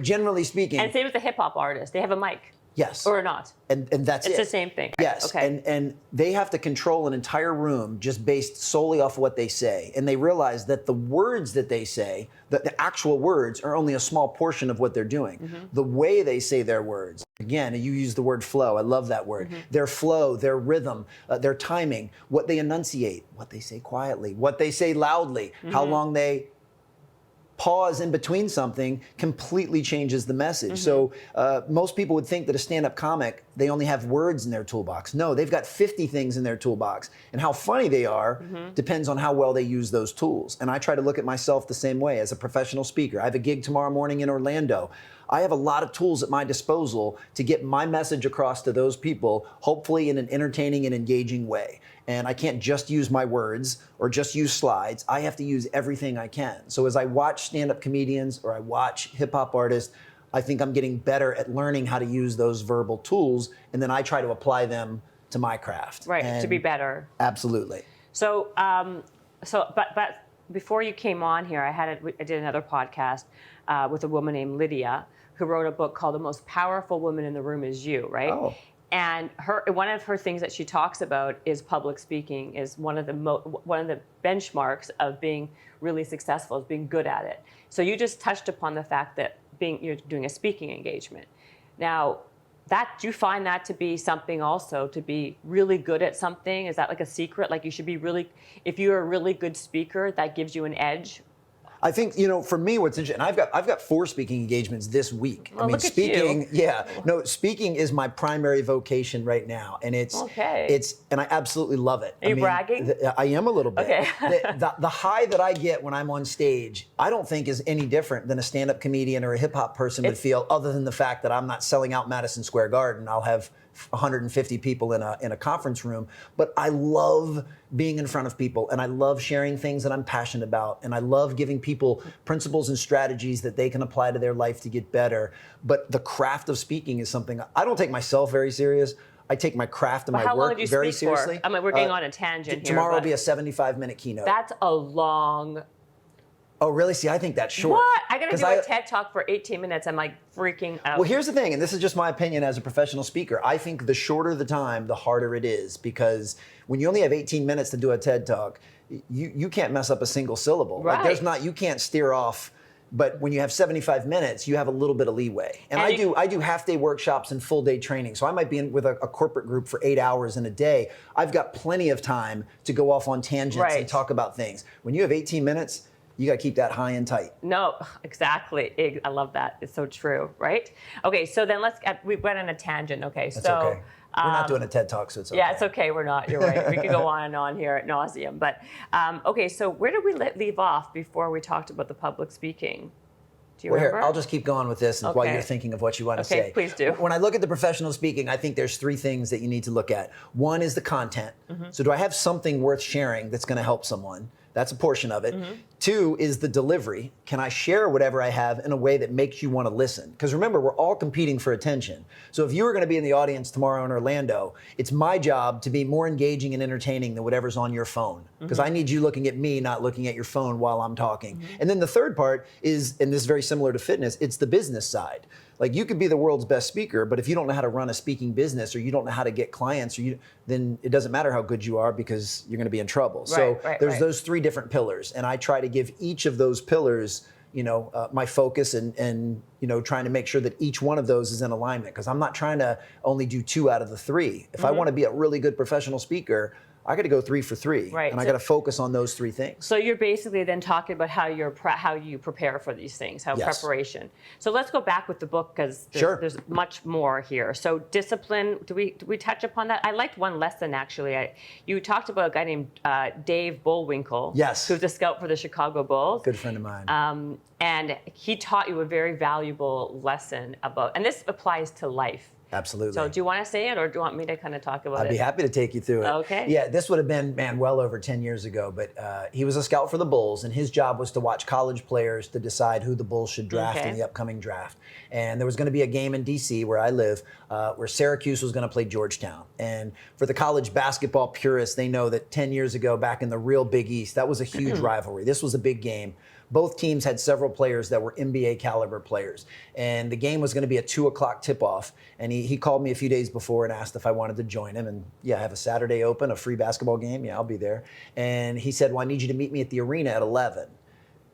generally speaking. And same with the hip hop artist. They have a mic. Yes. Or not. And that's it's it. It's the same thing. Yes. Okay. And they have to control an entire room just based solely off what they say. And they realize that the words that they say, that the actual words are only a small portion of what they're doing. Mm-hmm. The way they say their words. Again, you use the word flow. I love that word. Mm-hmm. Their flow, their rhythm, their timing, what they enunciate, what they say quietly, what they say loudly, mm-hmm. how long they pause in between something completely changes the message. Mm-hmm. So most people would think that a stand-up comic, they only have words in their toolbox. No, they've got 50 things in their toolbox. And how funny they are mm-hmm. depends on how well they use those tools. And I try to look at myself the same way as a professional speaker. I have a gig tomorrow morning in Orlando. I have a lot of tools at my disposal to get my message across to those people, hopefully in an entertaining and engaging way. And I can't just use my words or just use slides. I have to use everything I can. So as I watch stand-up comedians or I watch hip-hop artists, I think I'm getting better at learning how to use those verbal tools, and then I try to apply them to my craft. Right, and to be better. Absolutely. So, but before you came on here, I did another podcast with a woman named Lydia, who wrote a book called The Most Powerful Woman in the Room Is You, right? Oh. And one of her things that she talks about is public speaking is one of the benchmarks of being really successful, is being good at it. So you just touched upon the fact that you're doing a speaking engagement. Now, do you find that to be something also, to be really good at something? Is that like a secret? Like you should be if you're a really good speaker, that gives you an edge? I think, for me, what's interesting, and I've got 4 speaking engagements this week. Well, look at you. Speaking is my primary vocation right now, and and I absolutely love it. Are you bragging? I am a little bit. Okay. the high that I get when I'm on stage, I don't think is any different than a stand-up comedian or a hip-hop person would feel, other than the fact that I'm not selling out Madison Square Garden. I'll have 150 people in a conference room, but I love being in front of people, and I love sharing things that I'm passionate about, and I love giving people principles and strategies that they can apply to their life to get better. But the craft of speaking is something I don't take myself very serious. I take my craft and my work very seriously. I mean, we're getting on a tangent here. Tomorrow will be a 75-minute keynote. That's a long. Oh, really? See, I think that's short. What? I got to do a TED Talk for 18 minutes. I'm like freaking out. Well, here's the thing, and this is just my opinion as a professional speaker. I think the shorter the time, the harder it is, because when you only have 18 minutes to do a TED Talk, you can't mess up a single syllable. Right. Like you can't steer off. But when you have 75 minutes, you have a little bit of leeway. And I do half-day workshops and full-day training. So I might be with a corporate group for 8 hours in a day. I've got plenty of time to go off on tangents and talk about things. When you have 18 minutes, you got to keep that high and tight. No, exactly. I love that. It's so true, right? Okay, so then we went on a tangent. Okay, That's okay. We're not doing a TED Talk, so it's okay. Yeah, it's okay. We're not. You're right. We could go on and on here at nauseum. But okay, so where did we leave off before we talked about the public speaking? Do you remember? Here, I'll just keep going with this while you're thinking of what you want to say. Okay, please do. When I look at the professional speaking, I think there's 3 things that you need to look at. One is the content. Mm-hmm. So do I have something worth sharing that's going to help someone? That's a portion of it. Mm-hmm. 2 is the delivery. Can I share whatever I have in a way that makes you want to listen? Because remember, we're all competing for attention. So if you were going to be in the audience tomorrow in Orlando, it's my job to be more engaging and entertaining than whatever's on your phone. Because I need you looking at me, not looking at your phone while I'm talking. Mm-hmm. And then the third part is, and this is very similar to fitness, it's the business side. Like you could be the world's best speaker, but if you don't know how to run a speaking business or you don't know how to get clients, then it doesn't matter how good you are because you're going to be in trouble. There's those 3 different pillars, and I try to give each of those pillars, my focus and trying to make sure that each one of those is in alignment, because I'm not trying to only do 2 out of the 3. If I want to be a really good professional speaker, I got to go 3 for 3, and I got to focus on those 3 things. So you're basically then talking about how you prepare for these things, preparation. So let's go back with the book, because there's much more here. So discipline, do we touch upon that? I liked one lesson actually. You talked about a guy named Dave Bullwinkle, who's a scout for the Chicago Bulls. Good friend of mine. And he taught you a very valuable lesson about, and this applies to life. Absolutely. So do you want to say it, or do you want me to kind of talk about it? I'd be happy to take you through it. Okay. Yeah, this would have been, man, well over 10 years ago, but he was a scout for the Bulls, and his job was to watch college players to decide who the Bulls should draft in the upcoming draft. And there was going to be a game in D.C., where I live, where Syracuse was going to play Georgetown. And for the college basketball purists, they know that 10 years ago, back in the real Big East, that was a huge rivalry. This was a big game. Both teams had several players that were NBA caliber players. And the game was going to be a 2 o'clock tip-off. And he called me a few days before and asked if I wanted to join him. And yeah, I have a Saturday open, a free basketball game. Yeah, I'll be there. And he said, well, I need you to meet me at the arena at 11.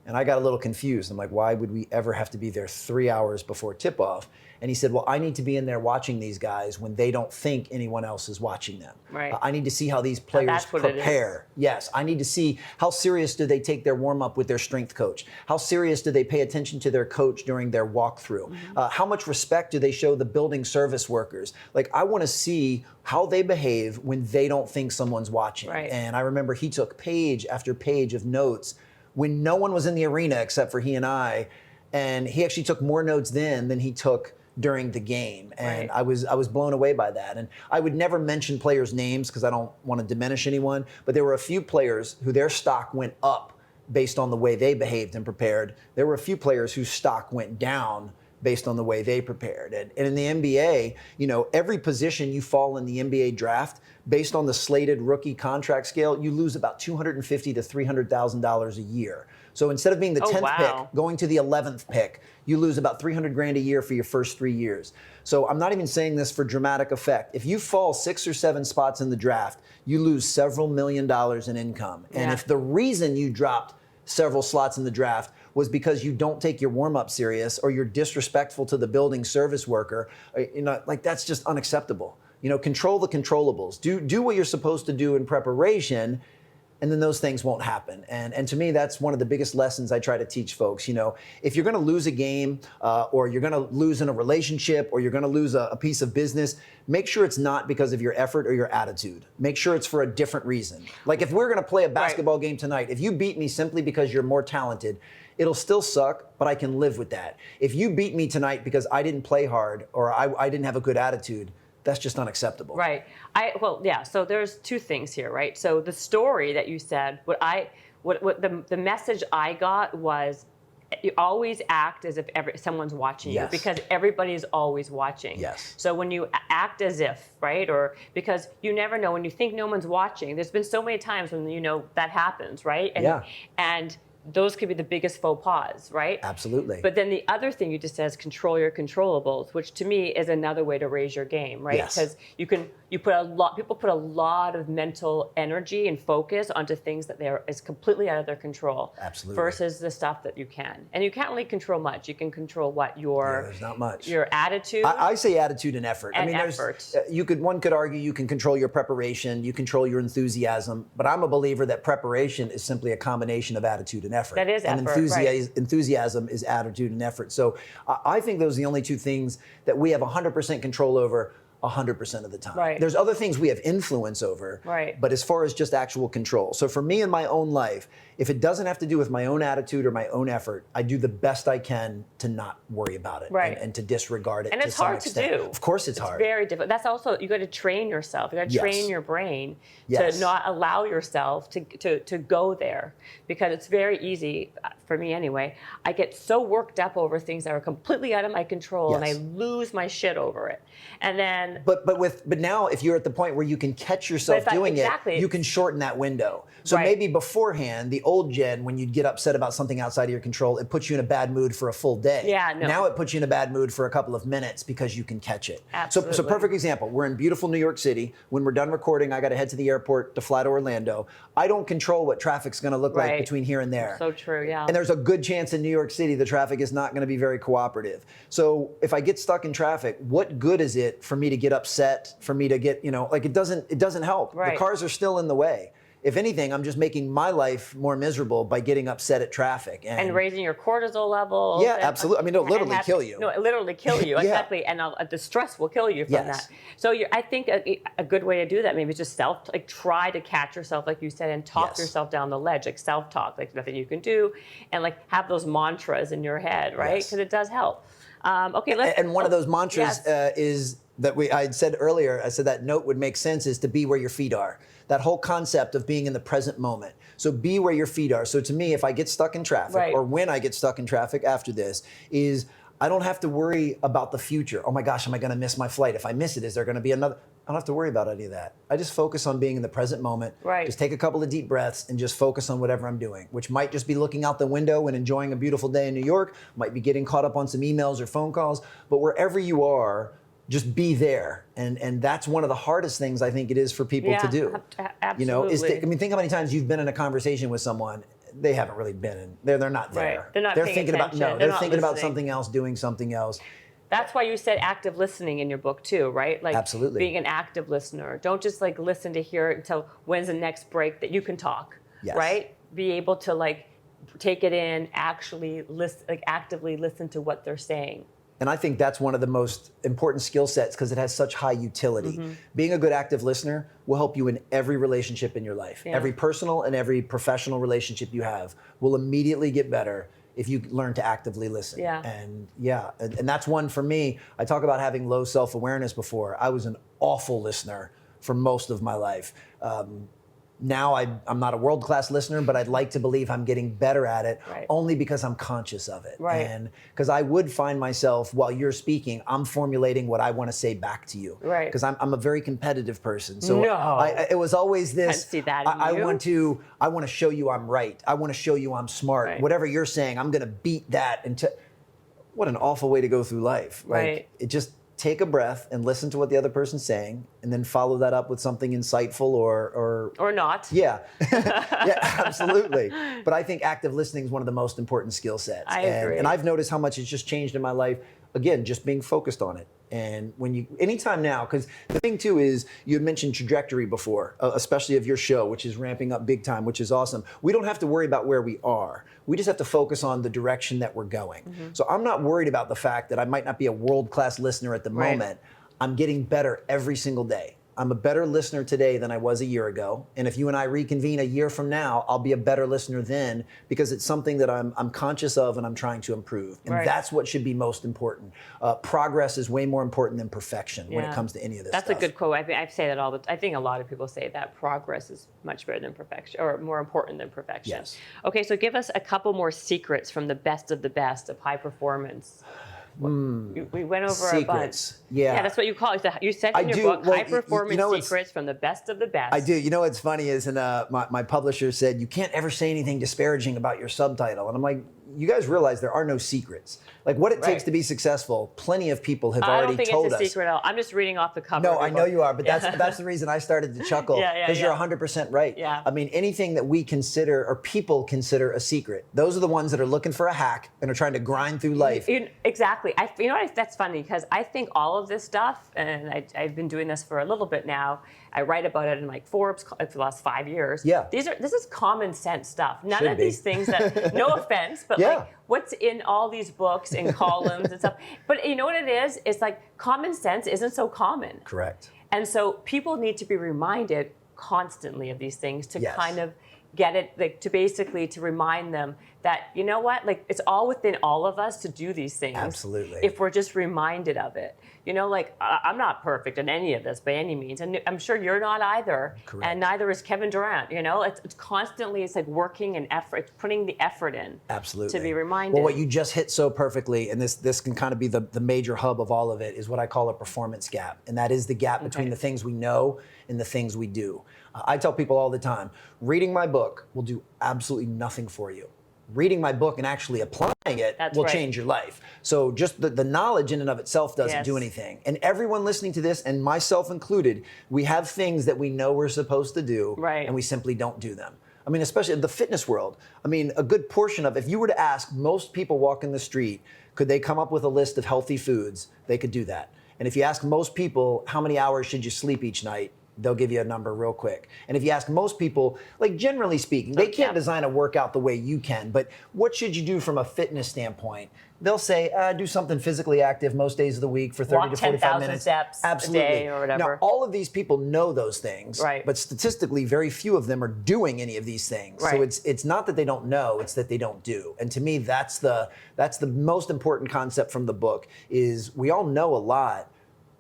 And I got a little confused. I'm like, why would we ever have to be there 3 hours before tip-off? And he said, well, I need to be in there watching these guys when they don't think anyone else is watching them. Right. I need to see how these players prepare. Yes, I need to see how serious do they take their warm-up with their strength coach? How serious do they pay attention to their coach during their walkthrough? How much respect do they show the building service workers? Like, I want to see how they behave when they don't think someone's watching. Right. And I remember he took page after page of notes when no one was in the arena except for he and I. And he actually took more notes then than he took during the game. And I was blown away by that. And I would never mention players' names because I don't want to diminish anyone, but there were a few players who their stock went up based on the way they behaved and prepared. There were a few players whose stock went down based on the way they prepared. And in the NBA, you know, every position you fall in the NBA draft, based on the slated rookie contract scale, you lose about $250,000 to $300,000 a year. So instead of being the 10th pick, going to the 11th pick, you lose about $300,000 a year for your first 3 years. So I'm not even saying this for dramatic effect. If you fall 6 or 7 spots in the draft, you lose several $1 million in income. And if the reason you dropped several slots in the draft was because you don't take your warm-up serious or you're disrespectful to the building service worker, you know, like, that's just unacceptable. You know, control the controllables. Do what you're supposed to do in preparation, and then those things won't happen. And to me, that's one of the biggest lessons I try to teach folks. You know, if you're going to lose a game or you're going to lose in a relationship or you're going to lose a piece of business, make sure it's not because of your effort or your attitude. Make sure it's for a different reason. Like, if we're going to play a basketball game tonight, if you beat me simply because you're more talented, it'll still suck, but I can live with that. If you beat me tonight because I didn't play hard or I didn't have a good attitude, that's just unacceptable. Right. So there's two things here, right? So the story that you said, the message I got was, you always act as if someone's watching you, because everybody is always watching. Yes. So when you act as if, right, or because you never know, when you think no one's watching, there's been so many times when, you know, that happens, right? And those could be the biggest faux pas, right? Absolutely. But then the other thing you just said is control your controllables, which to me is another way to raise your game, right? Because people put a lot of mental energy and focus onto things that is completely out of their control. Absolutely. Versus the stuff that you can. And you can't really control much. You can control there's not much. Your attitude. I say attitude and effort. And effort. One could argue you can control your preparation, you control your enthusiasm, but I'm a believer that preparation is simply a combination of attitude and effort. That is and effort, enthusiasm is attitude and effort. So I think those are the only two things that we have 100% control over 100% of the time. Right. There's other things we have influence over, but as far as just actual control. So for me in my own life, if it doesn't have to do with my own attitude or my own effort, I do the best I can to not worry about it and to disregard it. And it's hard to do. Of course it's hard. It's very difficult. That's also, you got to train yourself. You got to train your brain to not allow yourself to go there, because it's very easy, for me anyway. I get so worked up over things that are completely out of my control and I lose my shit over it. And then But now if you're at the point where you can catch yourself doing it, you can shorten that window. So maybe beforehand, the old Jen, when you'd get upset about something outside of your control, it puts you in a bad mood for a full day. Now it puts you in a bad mood for a couple of minutes because you can catch it. Absolutely. So perfect example, we're in beautiful New York City. When we're done recording, I got to head to the airport to fly to Orlando. I don't control what traffic's going to look like between here and there. So true, yeah. And there's a good chance in New York City the traffic is not going to be very cooperative. So if I get stuck in traffic, what good is it for me to get upset, for me to get, it doesn't help. The cars are still in the way. If anything, I'm just making my life more miserable by getting upset at traffic. And raising your cortisol levels. Yeah, absolutely. I mean, it'll literally kill you. No, it literally kill you, exactly. And the stress will kill you from that. So I think a good way to do that maybe is just try to catch yourself, like you said, and talk yourself down the ledge, like self-talk, like nothing you can do, and like have those mantras in your head, right? Because it does help. And one of those mantras is I had said earlier, I said that note would make sense is to be where your feet are. That whole concept of being in the present moment. So be where your feet are. So to me, if I get stuck in traffic or when I get stuck in traffic after this is I don't have to worry about the future. Oh my gosh, am I going to miss my flight? If I miss it, is there going to be another? I don't have to worry about any of that. I just focus on being in the present moment. Just take a couple of deep breaths and just focus on whatever I'm doing, which might just be looking out the window and enjoying a beautiful day in New York, might be getting caught up on some emails or phone calls, but wherever you are, just be there. And that's one of the hardest things I think it is for people to do. Absolutely. You know, think how many times you've been in a conversation with someone, they haven't really been in, they're not there. They're not they're paying thinking attention. about, they're thinking about listening. something else, doing something else. That's why you said active listening in your book too, right? Like Absolutely. being an active listener. Don't just like listen to hear it until when's the next break that you can talk, right? Be able to like take it in, actually listen, like actively listen to what they're saying. And I think that's one of the most important skill sets because it has such high utility. Being a good active listener will help you in every relationship in your life. Every personal and every professional relationship you have will immediately get better if you learn to actively listen. And that's one for me. I talk about having low self-awareness before. I was an awful listener for most of my life. Now I'm not a world-class listener, but I'd like to believe I'm getting better at it only because I'm conscious of it. And because I would find myself, while you're speaking, I'm formulating what I want to say back to you. Because I'm a very competitive person. So it was always this, I see that in I want to show you I'm right. I want to show you I'm smart. Whatever you're saying, I'm going to beat that. What an awful way to go through life. It just, take a breath and listen to what the other person's saying, and then follow that up with something insightful or not. Yeah, absolutely. But I think active listening is one of the most important skill sets. I agree. And I've noticed how much it's just changed in my life. Again, just being focused on it. And anytime now, because the thing too is, you had mentioned trajectory before, especially of your show, which is ramping up big time, which is awesome. We don't have to worry about where we are. We just have to focus on the direction that we're going. So I'm not worried about the fact that I might not be a world-class listener at the moment. I'm getting better every single day. I'm a better listener today than I was a year ago. And if you and I reconvene a year from now, I'll be a better listener then, because it's something that I'm conscious of and I'm trying to improve. And that's what should be most important. Progress is way more important than perfection when it comes to any of this stuff. That's a good quote. I say that all the time. I think a lot of people say that progress is much better than perfection, or more important than perfection. Okay, so give us a couple more secrets from the best of high performance. We went over secrets. a bunch. Yeah, that's what you call it. You said in your book, high performance secrets from the best of the best. I do. You know what's funny is, my publisher said, you can't ever say anything disparaging about your subtitle. And I'm like, you guys realize there are no secrets. Like what it takes to be successful, plenty of people have already told us. I don't think it's a secret at all. I'm just reading off the cover. No, I know you are, but that's the reason I started to chuckle, because you're 100% right. I mean, anything that we consider, or people consider, a secret, those are the ones that are looking for a hack and are trying to grind through life. Exactly. You know what? That's funny, because I think all of this stuff, and I've been doing this for a little bit now. I write about it in like Forbes for the last 5 years. This is common sense stuff. None of these things that, no offense, but like what's in all these books and columns and stuff. But you know what it is? It's like common sense isn't so common. Correct. And so people need to be reminded constantly of these things to kind of get it, like to remind them that, you know what, like it's all within all of us to do these things. Absolutely. If we're just reminded of it. You know, like I'm not perfect in any of this by any means, and I'm sure you're not either. Correct. And neither is Kevin Durant. You know, it's constantly, it's like working and effort, it's putting the effort in. Absolutely. To be reminded. Well, what you just hit so perfectly, and this can kind of be the major hub of all of it, is what I call a performance gap, and that is the gap between the things we know and the things we do. I tell people all the time, reading my book will do absolutely nothing for you. Reading my book and actually applying it will change your life. So just the knowledge in and of itself doesn't do anything. And everyone listening to this, and myself included, we have things that we know we're supposed to do, and we simply don't do them. I mean, especially in the fitness world. I mean, a good portion of, if you were to ask most people walking the street, could they come up with a list of healthy foods? They could do that. And if you ask most people, how many hours should you sleep each night? They'll give you a number real quick. And if you ask most people, like generally speaking, they can't design a workout the way you can, but what should you do from a fitness standpoint? They'll say, do something physically active most days of the week for 30 to 45 minutes. Steps a day or whatever. Now, all of these people know those things, but statistically, very few of them are doing any of these things. So it's not that they don't know, it's that they don't do. And to me, that's the most important concept from the book, is we all know a lot,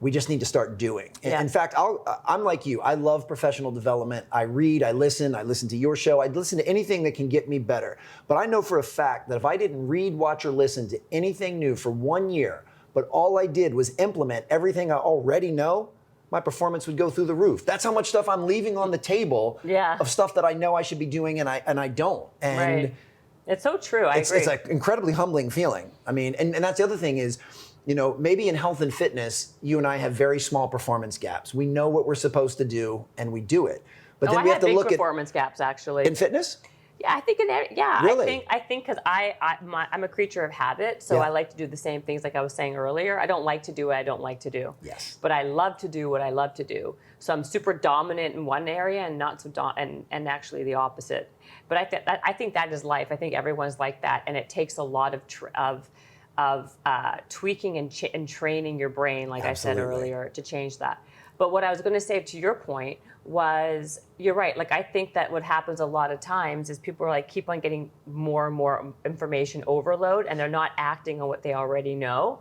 We just need to start doing. Yeah. In fact, I'm like you. I love professional development. I read, I listen to your show. I listen to anything that can get me better. But I know for a fact that if I didn't read, watch, or listen to anything new for 1 year, but all I did was implement everything I already know, my performance would go through the roof. That's how much stuff I'm leaving on the table of stuff that I know I should be doing and I don't. And right. It's so true. I agree. It's an incredibly humbling feeling. I mean, and that's the other thing is, you know, maybe in health and fitness, you and I have very small performance gaps. We know what we're supposed to do and we do it. But then we have to look at performance gaps actually. In fitness? Yeah, I think in there. Yeah, really? I think because I'm a creature of habit, so I like to do the same things like I was saying earlier. I don't like to do what I don't like to do. Yes. But I love to do what I love to do. So I'm super dominant in one area and not so and actually the opposite. But I think that is life. I think everyone's like that, and it takes a lot of tweaking and training your brain, like Absolutely. I said earlier, to change that. But what I was going to say to your point was, you're right. Like, I think that what happens a lot of times is people are like keep on getting more and more information overload, and they're not acting on what they already know.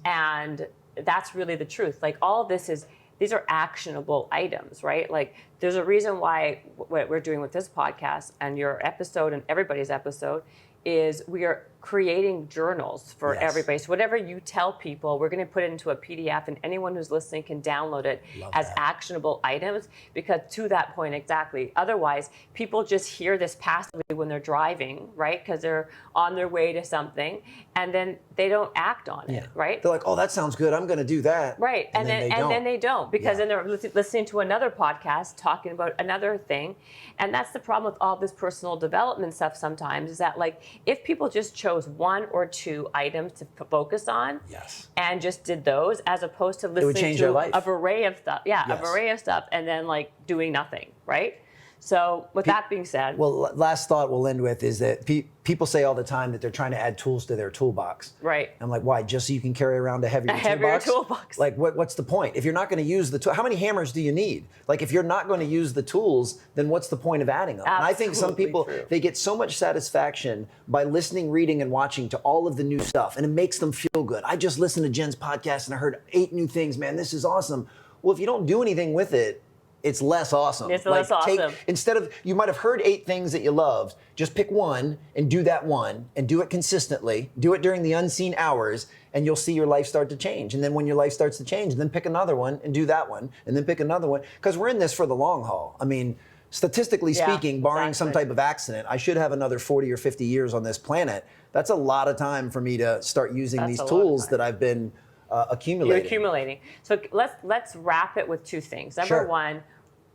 And that's really the truth. Like, all these are actionable items, right? Like, there's a reason why what we're doing with this podcast and your episode and everybody's episode is we are creating journals for everybody. So whatever you tell people, we're going to put it into a PDF, and anyone who's listening can download it as actionable items. Because to that point, exactly. Otherwise, people just hear this passively when they're driving, right? Because they're on their way to something, and then they don't act on it, right? They're like, oh, that sounds good. I'm going to do that. Right, and then they don't, because then they're listening to another podcast talking about another thing. And that's the problem with all this personal development stuff sometimes, is that, like, if people just chose one or two items to focus on and just did those, as opposed to listening to an array of stuff, an array of stuff, and then like doing nothing, right? So with that being said. Well, last thought we'll end with is that people say all the time that they're trying to add tools to their toolbox. Right. I'm like, why? Just so you can carry around a heavier toolbox? Like, what's the point? If you're not going to use the tool, how many hammers do you need? Like, if you're not going to use the tools, then what's the point of adding them? Absolutely. And I think some people, they get so much satisfaction by listening, reading, and watching to all of the new stuff, and it makes them feel good. I just listened to Jen's podcast and I heard 8 new things. Man, this is awesome. Well, if you don't do anything with it, it's less awesome. It's less awesome. Instead of, you might have heard 8 things that you loved, just pick one and do that one and do it consistently. Do it during the unseen hours, and you'll see your life start to change. And then when your life starts to change, then pick another one and do that one, and then pick another one. Because we're in this for the long haul. I mean, statistically speaking, barring some type of accident, I should have another 40 or 50 years on this planet. That's a lot of time for me to start using these tools that I've been accumulating. You're accumulating. So let's wrap it with 2 things. Number one,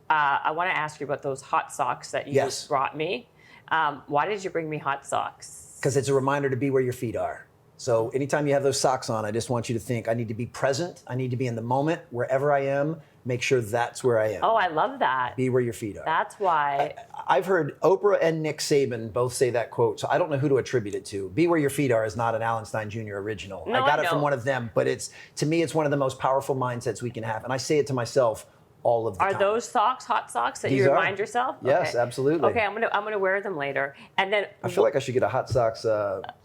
I want to ask you about those hot socks that you just brought me. Why did you bring me hot socks? Because it's a reminder to be where your feet are. So anytime you have those socks on, I just want you to think, I need to be present. I need to be in the moment, wherever I am. Make sure that's where I am. Oh, I love that. Be where your feet are. That's why. I've heard Oprah and Nick Saban both say that quote, so I don't know who to attribute it to. Be where your feet are is not an Alan Stein Jr. original. No, I got it from one of them, but to me, it's one of the most powerful mindsets we can have. And I say it to myself all of the time. Are those socks hot socks that you remind yourself? Yes, absolutely. Okay, I'm gonna wear them later, and then I feel like I should get a hot socks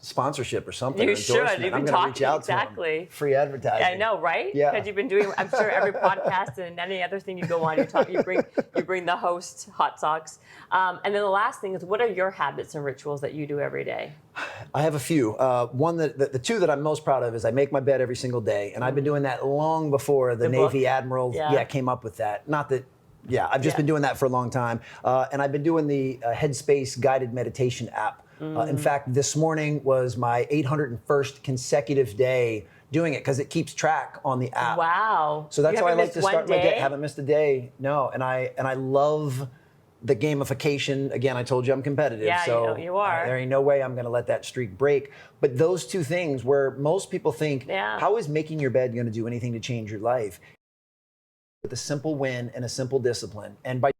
sponsorship or something. You should. You've been I'm talking reach out exactly. To them. Free advertising. I know, right? Yeah. Because you've been doing. I'm sure every podcast and any other thing you go on, you bring the host hot socks. And then the last thing is, what are your habits and rituals that you do every day? I have a few. One the 2 that I'm most proud of is I make my bed every single day, and I've been doing that long before the Navy Admiral came up with that. Not that. Yeah, I've just been doing that for a long time. And I've been doing the Headspace guided meditation app. In fact, this morning was my 801st consecutive day doing it, because it keeps track on the app. Wow. So that's how I like to start my day. Haven't missed a day. No, and I love the gamification. Again, I told you I'm competitive. Yeah, so you are. There ain't no way I'm going to let that streak break. But those 2 things where most people think, how is making your bed going to do anything to change your life? With a simple win and a simple discipline. And by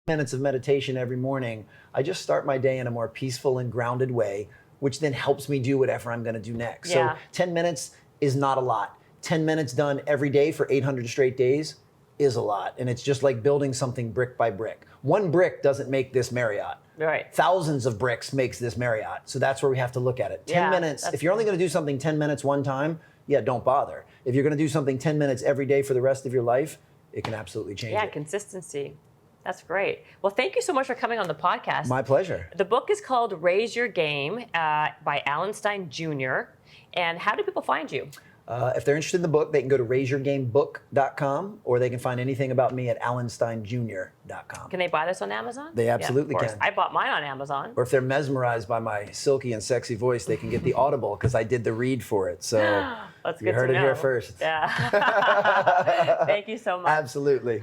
minutes of meditation every morning, I just start my day in a more peaceful and grounded way, which then helps me do whatever I'm going to do next. So 10 minutes is not a lot. 10 minutes done every day for 800 straight days is a lot. And it's just like building something brick by brick. 1 brick doesn't make this Marriott. Right. Thousands of bricks makes this Marriott. So that's where we have to look at it. 10 minutes. If you're only going to do something 10 minutes one time, yeah, don't bother. If you're going to do something 10 minutes every day for the rest of your life, it can absolutely change it. Yeah, consistency. That's great. Well, thank you so much for coming on the podcast. My pleasure. The book is called Raise Your Game by Alan Stein Jr. And how do people find you? If they're interested in the book, they can go to raiseyourgamebook.com, or they can find anything about me at alansteinjr.com. Can they buy this on Amazon? They absolutely can. I bought mine on Amazon. Or if they're mesmerized by my silky and sexy voice, they can get the Audible, because I did the read for it. So That's you heard it here first. Yeah. Thank you so much. Absolutely.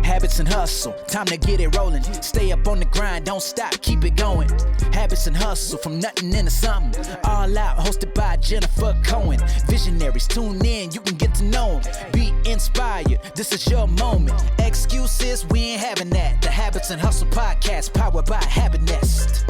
Habits and hustle, time to get it rolling. Stay up on the grind, don't stop, keep it going. Habits and hustle, from nothing into something. All out, hosted by Jennifer Cohen. Visionaries, tune in, you can get to know them. Be inspired, this is your moment. Excuses, we ain't having that. The Habits and Hustle podcast, powered by Habit Nest.